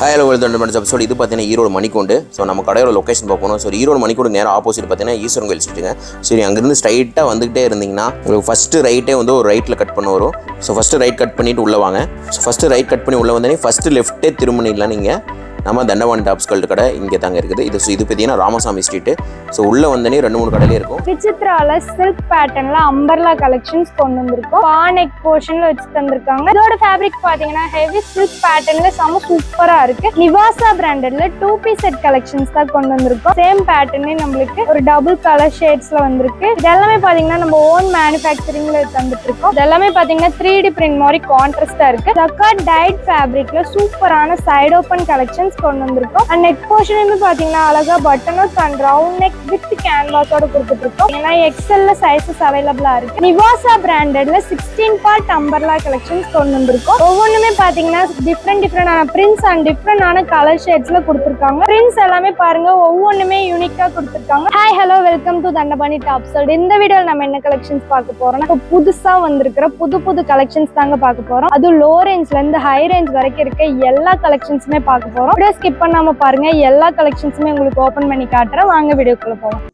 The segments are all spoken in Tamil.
Hi hello welcome to episode. இது பார்த்தீங்கன்னா ஈரோடு மணிக்கூண்டு. ஸோ நம்ம கடையோட லொக்கேஷன் பார்க்கணும். ஸோ ஈரோடு மணிக்கூண்டு நேரம் ஆப்போசிட் பார்த்தீங்கன்னா ஈஸ்வரன் கோயில் ஸ்ட்ரீட்டுங்க. சரி, அங்கேருந்து ஸ்ட்ரைட்டாக வந்துகிட்டே இருந்தீங்கன்னா உங்களுக்கு ஃபஸ்ட்டு ரைட்டே வந்து ஒரு ரைட்டில் கட் பண்ண வரும். ஸோ ஃபஸ்ட்டு ரைட் கட் பண்ணிவிட்டு உள்ளே வாங்க. ஸோ ஃபஸ்ட்டு ரைட் கட் பண்ணி உள்ளே வந்தோடனே ஃபஸ்ட்டு லெஃப்ட்டே திரும்பினீங்களா நீங்கள் நம்ம தண்டவாணி டாப்ஸ்கல்ட் கடை இங்கே தாங்க இருக்குது. இது பார்த்தீங்கன்னா ராமசாமி ஸ்ட்ரீட்டு. ஸோ உள்ளே வந்தோடனே 2-3 கடையிலே இருக்கும். விசித்ரால சில்க் பேட்டர்ன்ல அம்பர்லா கலெக்ஷன்ஸ் கொண்டு வந்திருக்கோம். பானெக் போர்ஷன்ல வச்சு தந்திருக்காங்க. இதோட ஃபேப்ரிக் பாத்தீங்கன்னா ஹெவி சில்க் பேட்டர்ன்ல செம சூப்பரா இருக்கு. நிவாசா பிராண்டட்ல 2 பீஸ் செட் கலெக்ஷன்ஸ் தான் கொண்டு வந்திருக்கோம். சேம் பேட்டர்னே நம்மளுக்கு ஒரு டபுள் கலர் ஷேட்ஸ்ல வந்திருக்கு. இது எல்லாமே பாத்தீங்கன்னா நம்ம ஓன் மேனுஃபேக்சரிங்ல தந்துட்டு இருக்கோம். இது எல்லாமே பாத்தீங்கன்னா 3D பிரிண்ட் மாதிரி கான்ட்ராஸ்டா இருக்கு. ஜக்கார்ட் டைட் ஃபேப்ரிக்ல சூப்பரான சைடு ஓபன் கலெக்ஷன் கொண்டு வந்திருக்கோம். அண்ட் நெக் போர்ஷனுமே பாத்தீங்கன்னா அழகா button work and round neck with கேன்வாஸோட கொடுத்துட்டு இருக்கோம். ஏன்னா எக்ஸ்எல்ல சைஸஸ் அவைலபிளா இருக்கு. நிவாசா பிராண்டட்ல 16 பார்ட் அம்பர்லா கலெக்ஷன்ஸ் கொண்டு வந்திருக்கோம். ஒவ்வொன்றுமே பாத்தீங்கன்னா டிஃப்ரெண்டான பிரிண்ட்ஸ் அண்ட் டிஃப்ரெண்டான கலர் ஷேட்ஸ்ல கொடுத்துருக்காங்க. பிரிண்ட்ஸ் எல்லாமே பாருங்க ஒவ்வொன்றுமே யூனிக்கா கொடுத்துருக்காங்க. Hi hello welcome to Dhandapani டாப்ஸ்கல்ட். இந்த வீடியோல நம்ம என்ன கலெக்ஷன்ஸ் பார்க்க போறோம்னா புதுசா வந்திருக்கிற புது கலெக்ஷன்ஸ் தாங்க பார்க்க போறோம். அதுவும் லோ ரேஞ்ச்ல இருந்து ஹை ரேஞ்ச் வரைக்கும் இருக்க எல்லா கலெக்ஷன்ஸுமே பார்க்க போறோம். வீடியோ ஸ்கிப் பண்ணாம பாருங்க. எல்லா கலெக்ஷன்ஸுமே உங்களுக்கு ஓபன் பண்ணி காட்டுறேன். வாங்க வீடியோக்குள்ள போலாம்.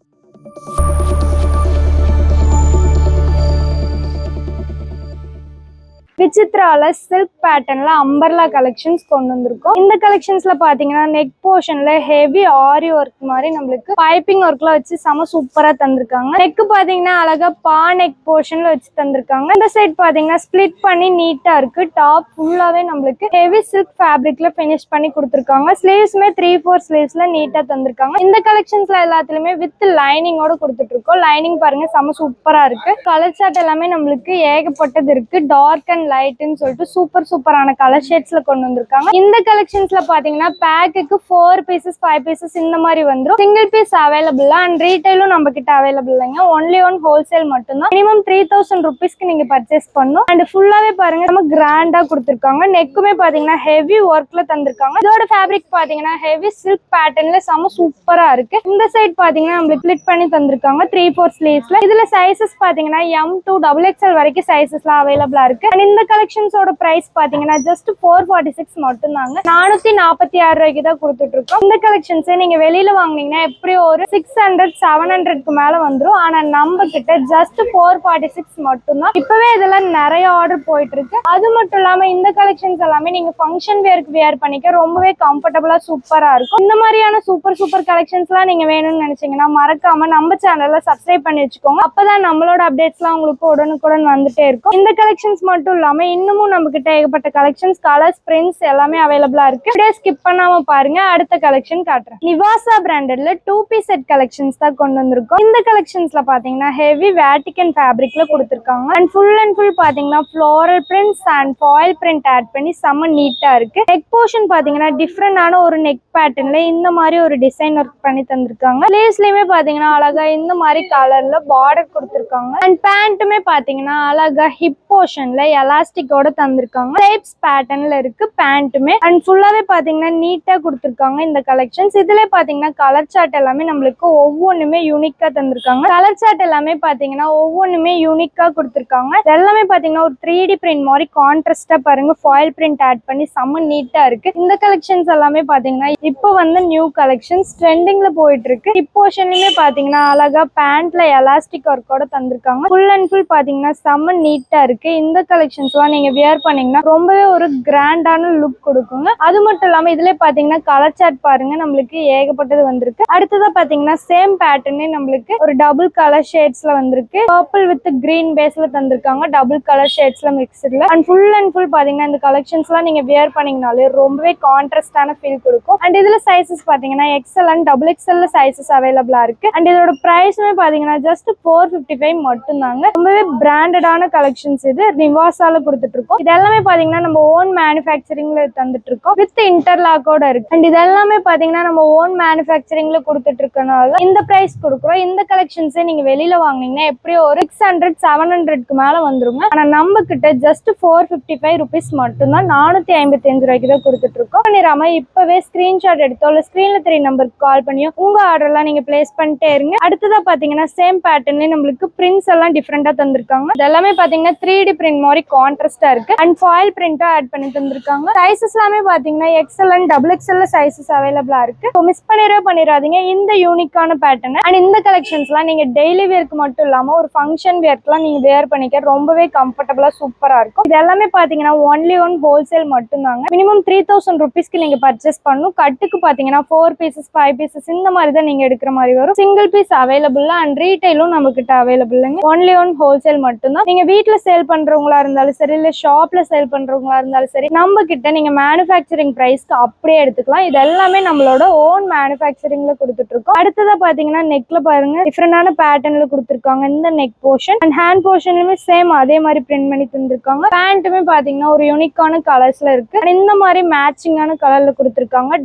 விசித்ரால சில்க் பேட்டர்ன்ல அம்பர்லா கலெக்ஷன்ஸ் கொண்டு வந்திருக்கோம். இந்த கலெக்ஷன்ஸ்ல பாத்தீங்கன்னா நெக் போர்ஷன்ல ஹெவி ஆரி ஒர்க் மாதிரி நம்மளுக்கு பைப்பிங் ஒர்க்ல வச்சு செம சூப்பரா தந்திருக்காங்க. நெக் பாத்தீங்கன்னா அழகா நெக் போர்ஷன்ல வச்சு தந்திருக்காங்க. இந்த சைட் பாத்தீங்கன்னா ஸ்பிளிட் பண்ணி நீட்டா இருக்கு. டாப் ஃபுல்லாவே நம்மளுக்கு ஹெவி சில்க் ஃபேப்ரிக்ல பினிஷ் பண்ணி கொடுத்திருக்காங்க. ஸ்லீவ்ஸ்மே 3-4 ஸ்லீவ்ஸ்ல நீட்டா தந்திருக்காங்க. இந்த கலெக்ஷன்ஸ்ல எல்லாத்துலயுமே வித் லைனிங்கோட கொடுத்துட்டு இருக்கோம். லைனிங் பாருங்க செம சூப்பரா இருக்கு. கலர் சார்ட் எல்லாமே நம்மளுக்கு ஏகப்பட்டது இருக்கு. டார்க் அண்ட் லைட்னு சொல்லிட்டு சூப்பரான கலர் ஷேட்ஸ்ல கொண்டு வந்திருக்காங்க. இந்த கலெக்ஷன்ஸ்ல பாத்தீங்கன்னா பேக்குக்கு 4 பீசஸ் 5 பீசஸ் இந்த மாதிரி வந்துரும். சிங்கிள் பீஸ் அவைலபிள் அண்ட் ரீட்டைலும் நம்ம கிட்ட அவைலபிள் இல்லைங்க. ஒன்லி ஒன் ஹோல்சேல் மட்டும் தான். மினிமம் 3000 ருபீஸ்க்கு நீங்க பர்ச்சேஸ் பண்ணணும். அண்ட் ஃபுல்லாவே பாருங்க நம்ம கிராண்டா கொடுத்திருக்காங்க. நெக்குமே பாத்தீங்கன்னா ஹெவி ஒர்க்ல தந்திருக்காங்க. இதோட ஃபேப்ரிக் பாத்தீங்கன்னா ஹெவி சில்க் பேட்டர்ன்ல செம சூப்பரா இருக்கு. இந்த சைட் பாத்தீங்கன்னா நம்மளுக்கு ஸ்பிளிட் பண்ணி தந்திருக்காங்க 3-4 ஸ்லீவ்ஸ்ல. இதுல சைசஸ் பாத்தீங்கன்னா M to XXL வரைக்கும் சைசஸ்ல அவைலபிளா இருக்கு. அண்ட் இந்த கலெக்ஷன்ஸோட பிரைஸ் பாத்தீங்கன்னா ஜஸ்ட் 446 மட்டும் தாங்க. 446 ரூபாய்க்கு தான் கொடுத்துட்டு இருக்கோம். இந்த கலெக்ஷன்ஸ் நீங்க வெளியில வாங்குனீங்கன்னா எப்படியும் ஒரு 600-700க்கு மேல வந்துரும். ஆனா நம்ம கிட்ட ஜஸ்ட் 446 மட்டும் தான். இப்பவே இதெல்லாம் நிறைய ஆர்டர் போயிட்டு இருக்கு. அது மட்டும் இல்லாம இந்த கலெக்ஷன்ஸ் எல்லாமே நீங்க ஃபங்க்ஷன் வேருக்கு வியர் பண்ணிக்க ரொம்பவே கம்ஃபர்டபுளா சூப்பரா இருக்கும். இந்த மாதிரியான சூப்பர் கலெக்ஷன்ஸ் எல்லாம் நீங்க வேணும்னு நினைச்சீங்கன்னா மறக்காம நம்ம சேனல்ல சப்ஸ்கிரைப் பண்ணி வச்சுக்கோங்க. அப்பதான் நம்மளோட அப்டேட்ஸ் எல்லாம் உங்களுக்கு உடனுக்குடன் வந்துட்டே இருக்கும். இந்த கலெக்ஷன்ஸ் மட்டும் இல்லாம இன்னமும் நம்ம கிட்ட ஏகப்பட்ட கலெக்ஷன்ஸ் கலர்ஸ் பிரிண்ட்ஸ் எல்லாமே அவைலபிளா இருக்கு. வீடியோ ஸ்கிப் பண்ணாம பாருங்க. அடுத்த கலெக்ஷன் காட்டுறேன். நிவாசா பிராண்டட்ல 2 பீஸ் செட் கலெக்ஷன்ஸ் தான் கொண்டு வந்திருக்கோம். இந்த கலெக்ஷன்ஸ்ல பாத்தீங்கன்னா ஹெவி வேட்டிகன் ஃபேப்ரிக்ல கொடுத்திருக்காங்க. அண்ட் ஃபுல் பாத்தீங்கன்னா floral prints and foil print add பண்ணி செம்ம நீட்டா இருக்கு. நெக் போர்ஷன் பாத்தீங்கன்னா டிஃப்ரெண்டான ஒரு நெக் பேட்டர்ன்ல இந்த மாதிரி ஒரு டிசைன் ஒர்க் பண்ணி தந்திருக்காங்க. லேஸ்லயுமே பாத்தீங்கன்னா அழகா இந்த மாதிரி கலர்ல பார்டர் கொடுத்திருக்காங்க. அண்ட் பேண்ட்டுமே பாத்தீங்கன்னா அழகா ஹிப் போர்ஷன்ல எலாஸ்டிக்கோட தந்திருக்காங்க. டைப்ஸ் பேட்டர்ன்ல இருக்கு பேண்ட்டுமே. அண்ட் ஃபுல்லாவே பாத்தீங்கன்னா நீட்டா கொடுத்திருக்காங்க இந்த கலெக்ஷன்ஸ். இதுல பாத்தீங்கன்னா கலர் சார்ட் எல்லாமே நம்மளுக்கு ஒவ்வொன்றுமே யூனிக்கா தந்திருக்காங்க. கலர் சார்ட் எல்லாமே பாத்தீங்கன்னா ஒவ்வொன்றுமே யூனிக்கா கொடுத்திருக்காங்க. எல்லாமே பாத்தீங்கன்னா ஒரு 3D பிரிண்ட் மாதிரி கான்ட்ராஸ்டா பாருங்க ஃபாயில் பிரிண்ட் ஆட் பண்ணி செம்ம நீட்டா இருக்கு. இந்த கலெக்ஷன்ஸ் எல்லாமே பாத்தீங்கன்னா இப்போ வந்து நியூ கலெக்ஷன்ஸ் ட்ரெண்டிங்ல போயிட்டு இருக்கு. ஹிப் போர்ஷன்லயுமே பாத்தீங்கன்னா அழகா பேண்ட்ல எலாஸ்டிக் ஒர்க்கோட தந்திருக்காங்க. ஃபுல் பாத்தீங்கன்னா செம்ம நீட்டா இருக்கு. இந்த கலெக்ஷன்ஸ் நீங்க வியர் பண்ணீங்கன்னா ரொம்பவே ஒரு கிராண்டான லுக் கொடுக்குங்க. அது மட்டும் இல்லாம இதுல பாத்தீங்கன்னா கலர் சார்ட் பாருங்க நம்மளுக்கு ஏகப்பட்டது வந்திருக்கு. அடுத்ததா பாத்தீங்கன்னா சேம் பேட்டர்னே நம்மளுக்கு ஒரு டபுள் கலர் ஷேட்ஸ்ல வந்திருக்கு. பர்பிள் வித் கிரீன் பேஸ்ல தந்திருக்காங்க. டபுள் கலர் ஷேட்ஸ்ல மிக்ஸ்ட்ல. அண்ட் ஃபுல் பாத்தீங்கன்னா இந்த கலெக்ஷன்ஸ் எல்லாம் நீங்க வியர் பண்ணீங்கனாலே ரொம்பவே கான்ட்ராஸ்டான ஃபீல் கொடுக்கும். அண்ட் இதுல சைசஸ் பாத்தீங்கன்னா XL அண்ட் XXL சைசஸ் அவைலபிளா இருக்கு. அண்ட் இதோட பிரைஸ்மே பாத்தீங்கன்னா ஜஸ்ட் 455 மட்டும் தாங்க. ரொம்பவே பிராண்டடான கலெக்ஷன்ஸ் இது நிவாசால கொடுத்துட்டு இருக்கோம். இது எல்லாமே பாத்தீங்கன்னா நம்ம ஓன் மேனுஃபேக்சரிங்ல தந்துட்டு இருக்கோம். வித் இன்டர்லாக்கோட இருக்கு. அண்ட் இது எல்லாமே பாத்தீங்கன்னா நம்ம ஓன் மேனுஃபேக்சரிங்ல கொடுத்துட்டு இருக்கனால இந்த பிரைஸ் கொடுக்குறோம். இந்த கலெக்ஷன்ஸே நீங்க வெளியில வாங்குனீங்கன்னா எப்படியும் ஒரு 600-700க்கு மேல வந்துருங்க. ஆனா நம்ம கிட்ட ஜஸ்ட் 455 ருபீஸ் மட்டும் தான். 455 ரூபாய்க்கு தான் கொடுத்துட்டு இருக்கோம். பண்ணிராம இப்பவே ஸ்கிரீன்ஷாட் எடுத்தோ இல்ல ஸ்கிரீன்ல 3 நம்பருக்கு கால் பண்ணியோ உங்க ஆர்டர் எல்லாம் நீங்க பிளேஸ் பண்ணிட்டே இருங்க. அடுத்ததா பாத்தீங்கன்னா சேம் பேட்டர்ன்ல நம்மளுக்கு பிரிண்ட்ஸ் எல்லாம் டிஃப்ரெண்டா தந்திருக்காங்க. இது எல்லாமே பாத்தீங்கன்னா 3 3D பிரிண்ட் மாதிரி கான்ட்ராஸ்டா இருக்கு அண்ட் ஃபாயில் பிரிண்டா ஆட் பண்ணி தந்திருக்காங்க. சைஸஸ் எல்லாமே பாத்தீங்கன்னா XL and double XL sizes அவைலபிளா இருக்கு. ஸோ மிஸ் பண்ணிடாதீங்க இந்த யூனிக்கான பேட்டர்ன். அண்ட் இந்த கலெக்ஷன்ஸ்லாம் நீங்க டெய்லி வேர்க்கு மட்டும் இல்லாம ஒரு ஃபங்க்ஷன் வேர்க்குலாம் நீங்க வேர் பண்ணிக்க ரொம்பவே கம்ஃபர்டபுளா சூப்பரா இருக்கும். இது எல்லாமே பாத்தீங்கன்னா ஒன்லி ஒன் ஹோல்சேல் மட்டும்தாங்க. மினிமம் 3000 ருபீஸ்க்கு நீங்க பர்ச்சேஸ் பண்ணணும். கட்டுக்கு பாத்தீங்கன்னா 4 பீசஸ் 5 பீசஸ் இந்த மாதிரி தான் நீங்க எடுக்கிற மாதிரி வரும். சிங்கிள் பீஸ் அவைலபிள் அண்ட் ரீட்டைலும் நம்ம கிட்ட அவைலபிள். ஒன்லி ஒன் ஹோல்சேல் மட்டும்தான். நீங்க வீட்டுல சேல் பண்றவங்களா இருந்தாலும் சரி இல்ல ஷாப்ல சேல் பண்றவங்களா இருந்தாலும் சரி நம்ம கிட்ட நீங்க மேனுஃபேக்சரிங் பிரைஸ்க்கு அப்படியே எடுத்துக்கலாம். இது எல்லாமே நம்மளோட ஓன் மேனுஃபேக்சரிங்ல கொடுத்துட்டு இருக்கோம். அடுத்ததா பாத்தீங்கன்னா நெக்ல பாருங்க டிஃபரெண்டான பேட்டர்ன்ல கொடுத்துருக்காங்க. இந்த நெக் போர்ஷன் அண்ட் ஹேண்ட் போர்ஷன்லுமே சேம் அதே மாதிரி பிரிண்ட் பண்ணி தந்திருக்காங்க. பேண்ட்டுமே பாத்தீங்கன்னா ஒரு யூனிக்கான கலர்ஸ்ல இருக்கு. இந்த மாதிரி மேட்சிங்கான கலர்ல கொடுத்துருக்காங்க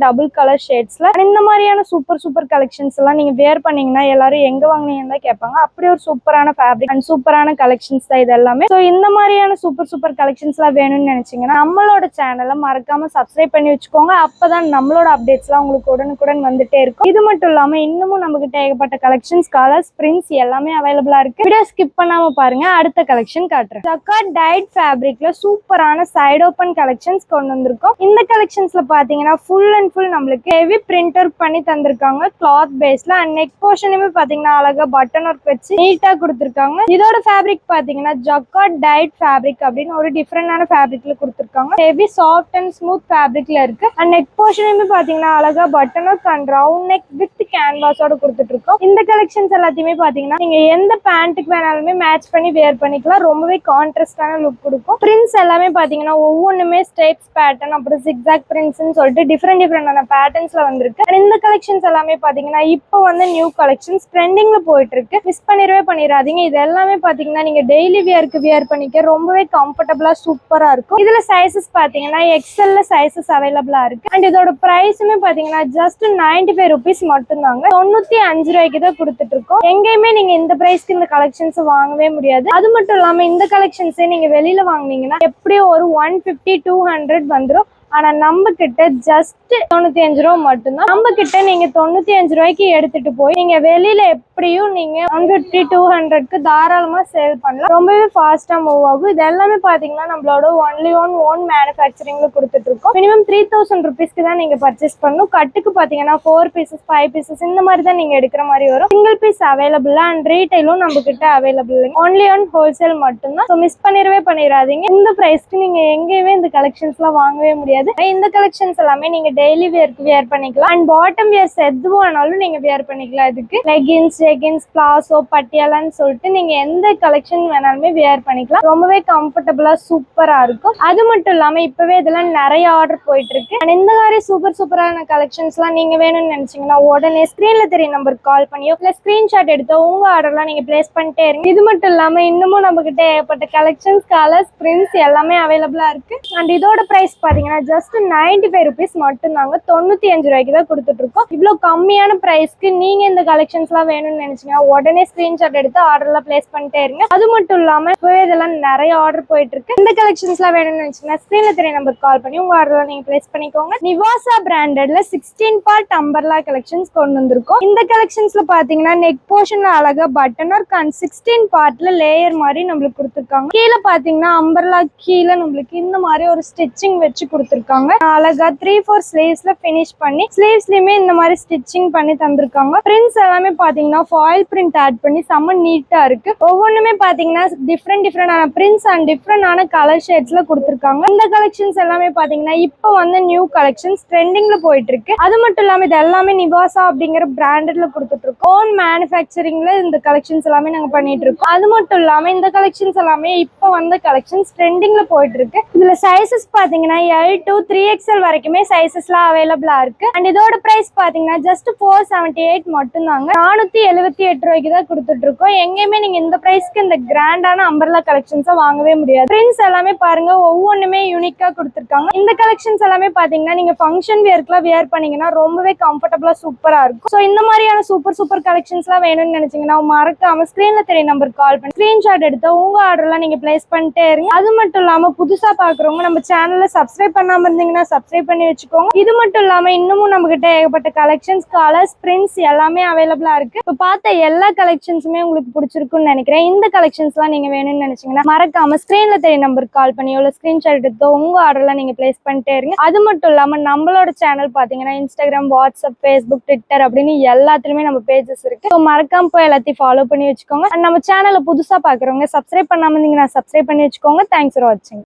டபுள் கலர் ஷேட்ஸ்ல. இந்த மாதிரியான சூப்பர் கலெக்ஷன்ஸ் எல்லாம் நீங்க வேர் பண்ணீங்கன்னா எல்லாரும் எங்க வாங்குனீங்கன்னு தான் கேட்பாங்க. அப்படி ஒரு சூப்பரான ஃபேப்ரிக் அண்ட் சூப்பரான கலெக்ஷன்ஸ் தான் இது எல்லாமே. ஸோ இந்த மாதிரியான சூப்பர் கலெக்ஷன்ஸ் எல்லாம் வேணும்னு நினைச்சீங்கன்னா நம்மளோட சேனலை மறக்காம சப்ஸ்கிரைப் பண்ணி வச்சுக்கோங்க. அப்பதான் நம்மளோட அப்டேட்ஸ் எல்லாம் உங்களுக்கு உடனுக்குடன் வந்துட்டே இருக்கும். இது மட்டும் இல்லாம இன்னமும் நம்ம கிட்ட ஏகப்பட்ட கலெக்ஷன்ஸ் கலர்ஸ் பிரிண்ட்ஸ் எல்லாமே அவைலபிளா இருக்கு. வீடியோ ஸ்கிப் பண்ணாம பாருங்க. அடுத்த கலெக்ஷன் காட்டுறேன். ஜக்கார்ட் டைட் ஃபேப்ரிக்ல சூப்பரான சைடு ஓப்பன் கலெக்ஷன்ஸ் கொண்டு வந்திருக்கோம். இந்த கலெக்ஷன்ஸ்ல பாத்தீங்கன்னா ஃபுல் அண்ட் ஃபுல் நம்மளுக்கு ஹெவி பிரிண்டர் பண்ணி தந்திருக்காங்க கிளாத் பேஸ்ல. அண்ட் நெக் போர்ஷனுமே பாத்தீங்கன்னா அழகா பட்டன் ஒர்க் வச்சு நீட்டா கொடுத்திருக்காங்க. இதோட ஃபேப்ரிக் பாத்தீங்கன்னா ஜக்கார்ட் டைட் ஃபேப்ரிக் அப்படின்னு ஒரு டிஃபரெண்டான ஃபேப்ரிக்ல கொடுத்திருக்காங்க. ஹெவி சாஃப்ட் அண்ட் ஸ்மூத் ஃபேப்ரிக்ல இருக்கு. அண்ட் நெக் போர்ஷனுமே பாத்தீங்கன்னா அழகா button work and round neck with கேன்வாஸோட கொடுத்துட்டு இருக்கோம். இந்த கலெக்ஷன்ஸ் எல்லாத்தையுமே பாத்தீங்கன்னா நீங்க எந்த பேண்ட்டுக்கு வேணாலுமே மேட்ச் பண்ணி வேர் பண்ணிக்கலாம். ரொம்பவே கான்ட்ராஸ்டான லுக் கொடுக்கும். பிரிண்ட்ஸ் எல்லாமே பாத்தீங்கன்னா ஒவ்வொன்றுமே ஸ்டெப்ஸ் பேட்டர்ன் அப்புறம் ஜிக்ஸாக் பிரிண்ட்ஸ்னு சொல்லிட்டு டிஃப்ரெண்டான பேட்டர்ன்ஸ்ல வந்திருக்கு. அண்ட் இந்த கலெக்ஷன்ஸ் எல்லாமே பாத்தீங்கன்னா இப்போ வந்து நியூ கலெக்ஷன்ஸ் ட்ரெண்டிங்ல போயிட்டு இருக்கு. மிஸ் பண்ணிடாதீங்க. இது எல்லாமே பாத்தீங்கன்னா நீங்க டெய்லி வியருக்கு வியர் பண்ணிக்க ரொம்பவே கம்ஃபர்டபுளா சூப்பரா இருக்கும். இதுல சைஸஸ் பாத்தீங்கன்னா எக்ஸ்எல்ல சைஸஸ் அவைலபிளா இருக்கு. அண்ட் இதோட பிரைஸுமே பாத்தீங்கன்னா ஜஸ்ட் 95 ருபீஸ் மட்டும் தாங்க. 95 ரூபாய்க்கு தான் கொடுத்துட்டு இருக்கோம். எங்கேயுமே நீங்க இந்த பிரைஸ்க்கு இந்த கலெக்ஷன்ஸ் வாங்கவே முடியாது. அது மட்டும் இல்லாம இந்த கலெக்ஷன்ஸே நீங்க வெளியில வாங்குனீங்கன்னா எப்படியும் ஒரு 150-200 வந்துடும். ஆனா நம்ம கிட்ட ஜஸ்ட் 95 ரூபா மட்டும்தான். நம்ம கிட்ட நீங்க 95 ரூபாய்க்கு எடுத்துட்டு போய் நீங்க வெளியில எப்படியும் நீங்க 150-200க்கு தாராளமா சேல் பண்ணலாம். ரொம்பவே ஃபாஸ்டா மூவ் ஆகும். இது எல்லாமே பாத்தீங்கன்னா நம்மளோட ஒன்லி ஒன் ஓன் மேனுஃபேக்சரிங்ல கொடுத்துட்டு இருக்கோம். மினிமம் 3000 ருபீஸ்க்கு தான் நீங்க பர்ச்சேஸ் பண்ணணும். கட்டுக்கு பாத்தீங்கன்னா 4 பீசஸ் 5 பீசஸ் இந்த மாதிரி தான் நீங்க எடுக்கிற மாதிரி வரும். சிங்கிள் பீஸ் அவைலபிள் அண்ட் ரீட்டைலும் நம்ம கிட்ட அவைலபிள். ஒன்லி ஒன் ஹோல்சேல் மட்டும்தான். ஸோ மிஸ் பண்ணிடாதீங்க. இந்த பிரைஸ்க்கு நீங்க எங்கேயுமே இந்த கலெக்ஷன்ஸ் எல்லாம் வாங்கவே முடியாது. இந்த கலெக்ஷன்ஸ் எல்லாமே நீங்க டெய்லி வேர்க்கு வியர் பண்ணிக்கலாம். அண்ட் பாட்டம் வியர்ஸ் எதுவானாலும் நீங்க வியர் பண்ணிக்கலாம். இதுக்கு லெகின்ஸ் ஜெகின்ஸ் பிளாசோ பட்டியாலான்னு சொல்லிட்டு நீங்க எந்த கலெக்ஷன் வேணாலுமே வியர் பண்ணிக்கலாம். ரொம்பவே கம்ஃபர்டபுளா சூப்பரா இருக்கும். அது மட்டும் இல்லாம இப்பவே இதெல்லாம் நிறைய ஆர்டர் போயிட்டு இருக்கு. அண்ட் இந்த மாதிரி சூப்பரான கலெக்ஷன்ஸ் எல்லாம் நீங்க வேணும்னு நினைச்சீங்கன்னா உடனே ஸ்கிரீன்ல தெரிய நம்பருக்கு கால் பண்ணியோ இல்ல ஸ்கிரீன்ஷாட் எடுத்தோ உங்க ஆர்டர்லாம் நீங்க பிளேஸ் பண்ணிட்டே இருங்க. இது மட்டும் இல்லாம இன்னமும் நம்ம கிட்ட ஏகப்பட்ட கலெக்ஷன்ஸ் கலர்ஸ் பிரிண்ட்ஸ் எல்லாமே அவைலபிளா இருக்கு. அண்ட் இதோட பிரைஸ் பாத்தீங்கன்னா ஜஸ்ட் 95 ருபீஸ் மட்டும் தாங்க. 95 ரூபாய்க்கு தான் கொடுத்துட்டு இருக்கோம். இவ்வளவு கம்மியான பிரைஸ்க்கு நீங்க இந்த கலெக்ஷன்ஸ் எல்லாம் வேணும்னு நினைச்சீங்கன்னா உடனே ஸ்கிரீன்ஷாட் எடுத்து ஆர்டர்லாம் பிளேஸ் பண்ணிட்டே இருங்க. அது மட்டும் இல்லாம இப்பவே இதெல்லாம் நிறைய ஆர்டர் போயிட்டு இருக்கு. இந்த கலெக்ஷன்ஸ் எல்லாம் வேணும்னு நினைச்சீங்கன்னா ஸ்கிரீன்ல தெரிய நம்பருக்கு கால் பண்ணி உங்க ஆர்டர்லாம் நீங்க பிளேஸ் பண்ணிக்கோங்க. நிவாசா பிராண்டட்ல 16 பார்ட் அம்பர்லா கலெக்ஷன்ஸ் கொண்டு வந்திருக்கோம். இந்த கலெக்ஷன்ஸ்ல பாத்தீங்கன்னா நெக் போர்ஷன் அழகா பட்டன் ஒர்க் அண்ட் 16 பார்ட்ல லேயர் மாதிரி நம்மளுக்கு கொடுத்துருக்காங்க. கீழே பாத்தீங்கன்னா அம்பர்லா கீழே நம்மளுக்கு இந்த மாதிரி ஒரு ஸ்டிச்சிங் வச்சு கொடுத்துருக்காங்க. அழகா 3/4 ஸ்லீவ்ஸ்ல பினிஷ் பண்ணி ஸ்லீவ்ஸ்லயுமே இந்த மாதிரி ஸ்டிச்சிங் பண்ணி தந்திருக்காங்க. பிரிண்ட்ஸ் எல்லாமே பாத்தீங்கன்னா ஃபாயில் பிரிண்ட் ஆட் பண்ணி செம்ம நீட்டா இருக்கு. ஒவ்வொன்றுமே பாத்தீங்கன்னா டிஃப்ரெண்டான பிரிண்ட்ஸ் அண்ட் டிஃப்ரெண்டான கலர் ஷேட்ஸ்ல கொடுத்துருக்காங்க. இந்த கலெக்ஷன்ஸ் எல்லாமே பாத்தீங்கன்னா இப்போ வந்து நியூ கலெக்ஷன்ஸ் ட்ரெண்டிங்ல போயிட்டு இருக்கு. அது மட்டும் இல்லாம இது எல்லாமே நிவாசா அப்படிங்கிற பிராண்டட்ல கொடுத்துட்டு இருக்கோம். ஓன் மேனுஃபேக்சரிங்ல இந்த கலெக்ஷன்ஸ் எல்லாமே நாங்க பண்ணிட்டு இருக்கோம். அது மட்டும் இல்லாம இந்த கலெக்ஷன்ஸ் எல்லாமே இப்போ வந்த கலெக்ஷன்ஸ் ட்ரெண்டிங்ல போயிட்டு இருக்கு. இதுல சைசஸ் பாத்தீங்கன்னா L to 3XL வரைக்குமே சைசஸ்லாம் அவைலபிளா இருக்கு. அண்ட் இதோட பிரைஸ் பாத்தீங்கன்னா ஜஸ்ட் 478 மட்டும் தாங்க. 478 ரூபாய்க்கு தான் கொடுத்துட்டு இருக்கோம். எங்கேயுமே நீங்க இந்த பிரைஸ்க்கு இந்த கிராண்டான அம்பர்லா கலெக்ஷன்ஸை வாங்கவே முடியாது. பிரிண்ட்ஸ் எல்லாமே பாருங்க ஒவ்வொன்றுமே யூனிக்கா கொடுத்துருக்காங்க. இந்த கலெக்ஷன்ஸ் எல்லாமே பாத்தீங்கன்னா நீங்க ஃபங்க்ஷன் வேர்க்குலாம் வியர் பண்ணீங்கன்னா ரொம்பவே கம்ஃபர்டபுளா சூப்பரா இருக்கும். ஸோ இந்த மாதிரியான சூப்பர் கலெக்ஷன்ஸ் எல்லாம் வேணும்னு நினைச்சீங்கன்னா மறக்காம ஸ்கிரீன்ல தெரிய நம்பருக்கு கால் பண்ணி ஸ்கிரீன்ஷாட் எடுத்து உங்க ஆர்டர்லாம் நீங்க பிளேஸ் பண்ணிட்டே இருங்க. அது மட்டும் இல்லாம புதுசா பாக்குறவங்க நம்ம சேனல்ல சப்ஸ்கிரைப் பண்ண பண்ணாம இருந்தீங்கன்னா சப்ஸ்கிரைப் பண்ணி வச்சுக்கோங்க. இது மட்டும் இல்லாம இன்னமும் நம்ம கிட்ட ஏகப்பட்ட கலெக்ஷன்ஸ், கலர்ஸ், பிரிண்ட்ஸ் எல்லாமே அவைலபிளா இருக்கு. இப்போ பார்த்த எல்லா கலெக்ஷன்ஸுமே உங்களுக்கு பிடிச்சிருக்குன்னு நினைக்கிறேன். இந்த கலெக்ஷன்ஸ்லாம் நீங்க வேணும்னு நினைச்சீங்கன்னா மறக்காம ஸ்கிரீன்ல தெரிய நம்பருக்கு கால் பண்ணி எவ்வளவு ஸ்கிரீன்ஷாட் எடுத்தோ உங்க ஆர்டர்ல நீங்க பிளேஸ் பண்ணிட்டே இருங்க. அது மட்டும் இல்லாம நம்மளோட சேனல் பாத்தீங்கன்னா இன்ஸ்டாகிராம், வாட்ஸ்அப், ஃபேஸ்புக், ட்விட்டர் அப்படின்னு எல்லாத்துலயுமே நம்ம பேஜஸ் இருக்கு. ஸோ மறக்காம போய் எல்லாத்தையும் ஃபாலோ பண்ணி வச்சுக்கோங்க. அண்ட் நம்ம சேனலை புதுசா பாக்குறவங்க சப்ஸ்கிரைப் பண்ணாம இருந்தீங்கன்னா சப்ஸ்கிரைப் பண்ணி வச்சுக்கோங்க. தேங்க்ஸ் ஃபார் வாட்சிங்.